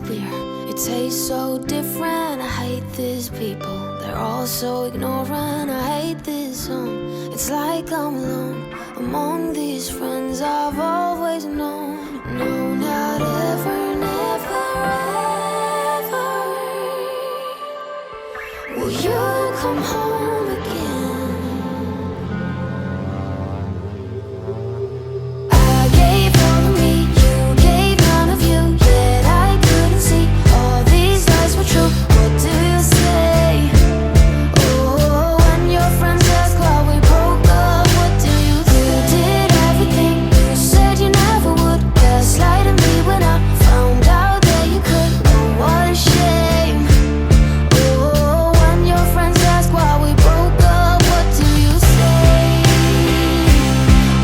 clear. It tastes so different. I hate these people, they're all so ignorant. I hate this song. It's like I'm alone among these friends I've always known. No, not ever, never, ever will you come home again. I gave all of me, you gave none of you, yet I couldn't see all these lies were true. What do you say? Oh, when your friends ask why we broke up, what do you say? You did everything you said you never would, gaslighting me when I found out that you could. Oh, what a shame. Oh, when your friends ask why we broke up, what do you say?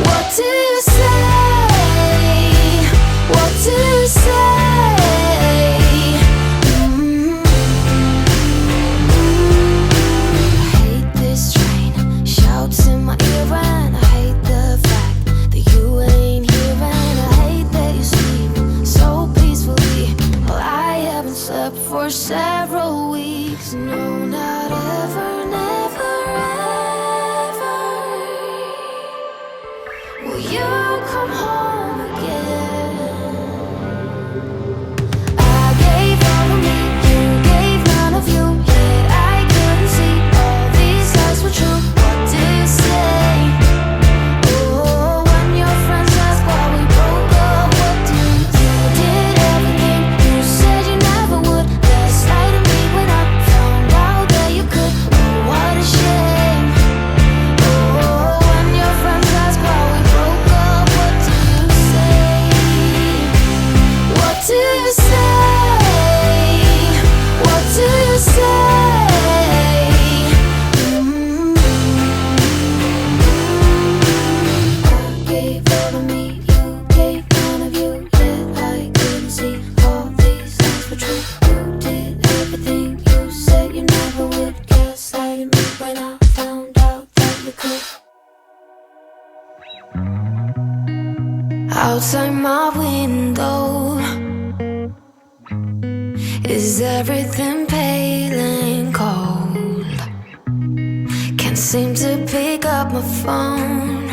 What do you say? What do you say? I hate this train, shouts in my ear, and I hate the fact that you ain't here, and I hate that you sleep so peacefully while I haven't slept for several weeks. No, not ever, never, ever will you come home again. I gave all of me, you gave none of you, yet I couldn't see all these lies were true. What do you say? Oh, when your friends ask why we broke up, what do you do? You did everything you said you never would, gaslighting me when I found out that you could. Oh, what a shame. Oh, when your friends ask why we broke up, what do you say? What do you say? What do you say? I gave all of me, you gave none of you, yet I couldn't see all these lies were true. You did everything you said you never would, gaslighting me when I found out that you could. Outside my window, is everything pale and cold? Can't seem to pick up my phone.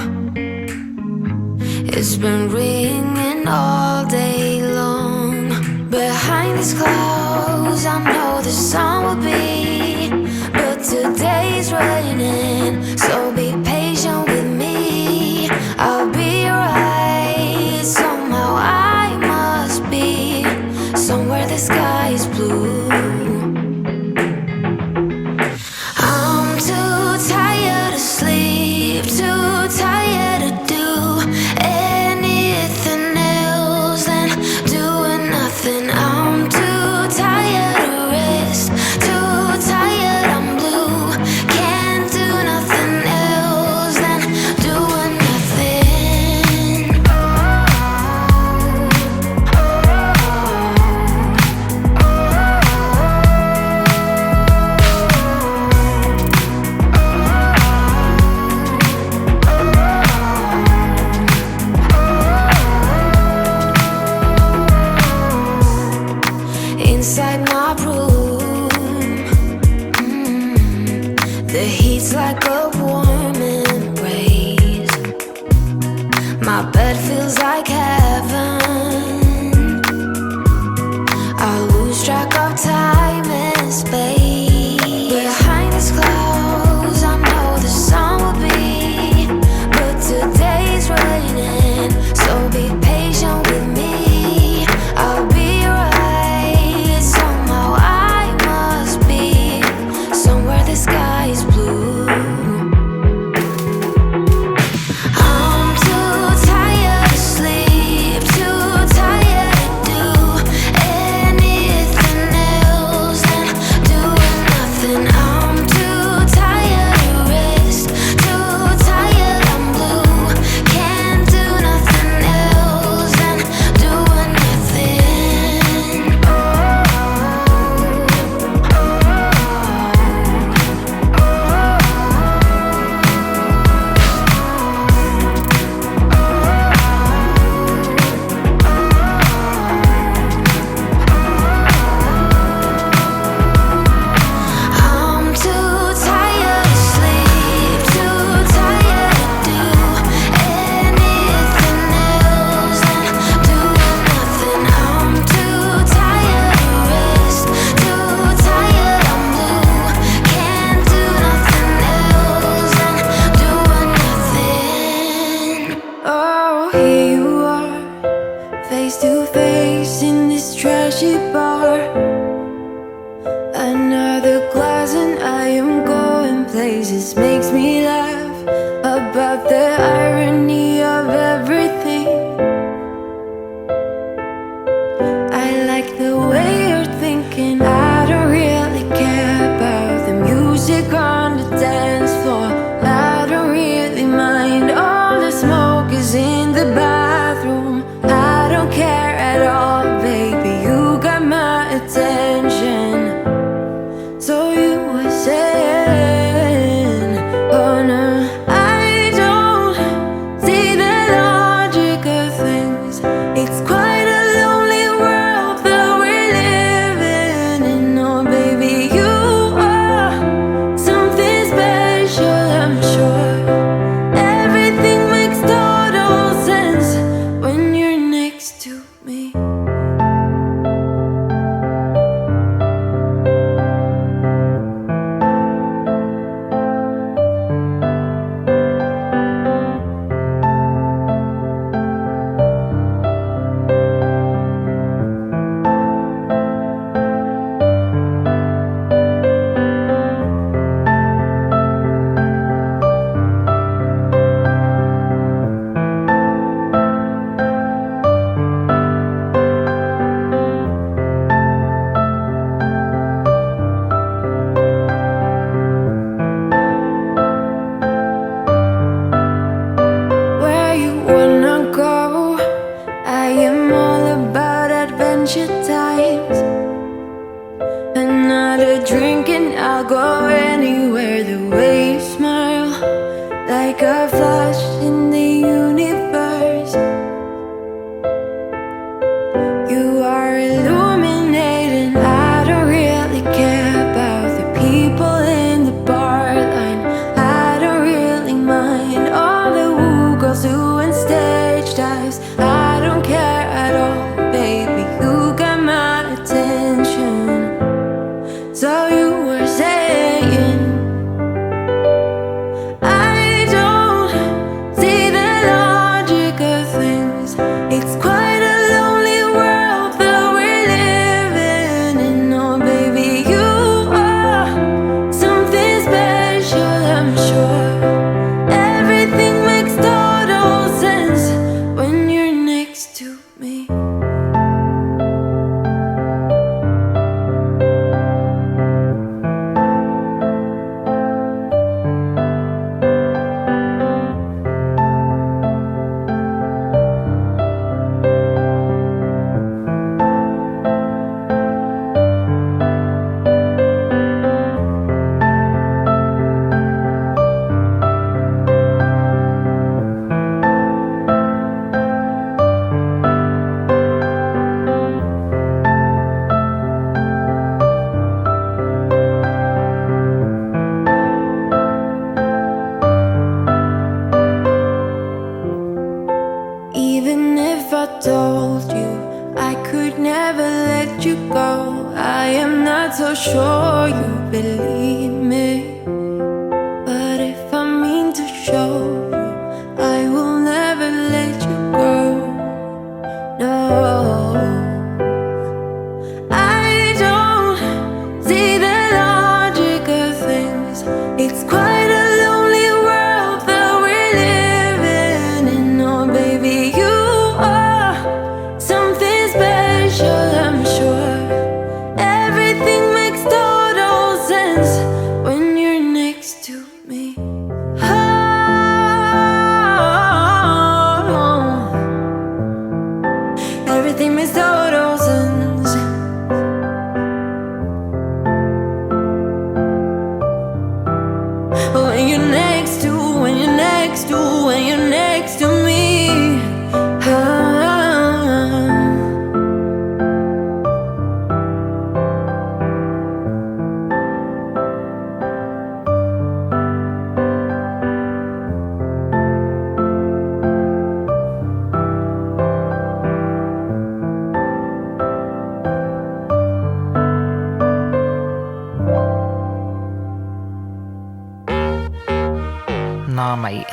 It's been ringing all day long. Behind these clouds, I know the sun will be, but today's raining, so be patient with me. I'll be right. Somehow I must be somewhere the sky is blue. I'm too tired to sleep, too tired to do anything else than doing nothing. I'm too tired to rest, too tired, I'm blue. Can't do nothing else than doing nothing. Inside my room, the heat's like a warm embrace. My bed feels like heaven. I lose track of time and space. Behind these clouds, I know the sun will be, but today's raining, so be patient with me. I'll be right. Somehow I must be somewhere the sky is blue. the glass and I am going places. Makes me laugh about the irony of everything. I like the way you're thinking. I don't really care about the music on the dance floor. I don't really mind all the smoke is in the bathroom. I don't care at all, baby, you got my attention. So you were saying, oh no, I don't see the logic of things. It's quite a lonely world that we're living in. Oh baby, you are something special, I'm sure. Everything makes total sense when you're next to me. Where you wanna go? I am all about adventure times. Another drink and I'll go anywhere. The way you smile, like a flash in the universe. You are illuminating. I don't really care about the people in the bar line. I don't really mind all the woo girls doing stage dives. I don't care at all, baby, you got my attention. So you were saying, I don't see the logic of things. It's quite a lonely world that we're living in. Oh baby, you are something special, I'm sure. Everything makes total sense when you're next to me. Even if I told you I could never let you go, I am not so sure you believe me. But if I mean to show you, I will never let you go. No, I don't see the logic of things. It's quite a lonely world that we're living in. Oh baby, you are something special, I'm sure. Everything makes total sense when you're next to me. Oh, everything makes total sense when you're next to, when you're next to, when you're next to me. Nah, mate.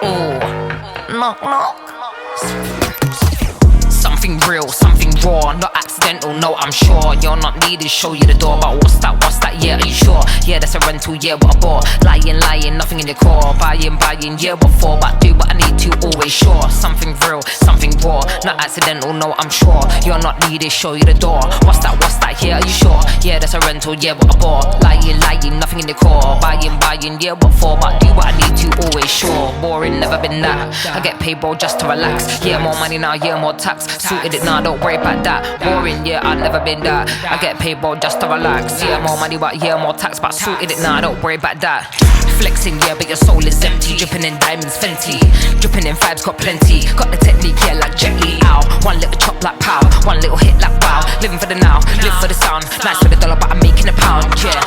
Oh, knock knock. not accidental, no, I'm sure. You're not needed, show you the door. But what's that, yeah, are you sure? Yeah, that's a rental, yeah, what a bore. Lying, nothing in your core. Buying, yeah, what for? But do what I need to, always sure. Something real, something raw. Not accidental, no, I'm sure. You're not needed, show you the door. What's that, yeah, are you sure? Yeah, that's a rental, yeah, what a bore. Lying, nothing in your core. Buying, yeah, what for? But do what I need to, always sure. Boring, never been that. I get paid, bro, just to relax. Yeah, more money now, yeah, more tax. Sorted it now, don't worry about that. Boring, yeah, I've never been that. I get paid, bro, just to relax. Yeah, more money, but yeah, more tax. But sorted it now, don't worry about that. Flexing, yeah, but your soul is empty. Dripping in diamonds, Fenty. Dripping in vibes, got plenty. Got the technique, yeah, like Jet Li. Ow. One little chop like pow. One little hit like wow. Living for the now, live for the sound. Nice for the dollar, but I'm making a pound, yeah.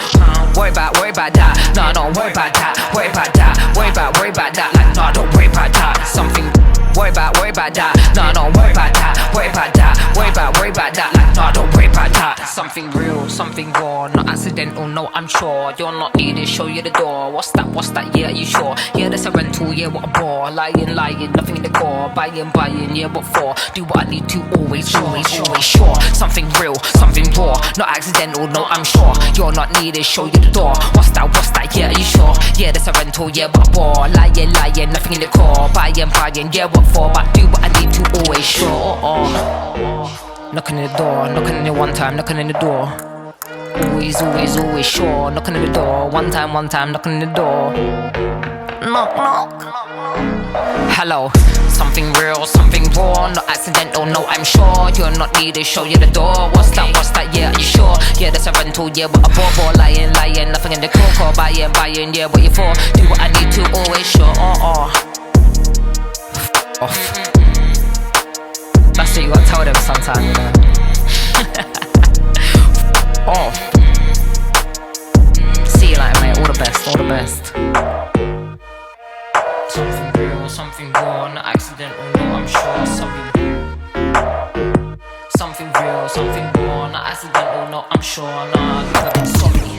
Worry about that. No, don't worry about that. Worry about that. Worry about that. Like, no, don't worry about that. Something. Worry about that. No, don't worry about that. Worry about that. Worry about that. Like, no, don't worry about that. Something real, something raw, not accidental, no, I'm sure. You're not needed, show you the door. What's that, yeah, are you sure? Yeah, that's a rental, yeah, what a bore. Lying, nothing in the core. Buying, yeah, what for? Do what I need to, always sure. Something real, something raw, not accidental, no, I'm sure. You're not needed, show you the door. What's that, yeah, are you sure? Yeah, that's a rental, yeah, what a bore. Lying, nothing in the core. Buying, yeah, what for? But do what I need to, always sure. Knocking in the door, knocking in it one time, knocking in the door. Always sure. Knocking in the door, one time, knocking in the door. Knock. Hello, something real, something raw, not accidental, no, I'm sure. You're not needed, show you the door. What's that, yeah, are you sure? Yeah, that's a rental, yeah, what a bore. Lying, nothing in the core. Buying, yeah, what you for? Do what I need to, always sure. Off. That's what you gotta tell them sometime, you know. See you later, mate. All the best. Something real, something raw, not accidental, no, I'm sure. Something real, something raw, not accidental, no, I'm sure. Nah, I've never been sorry.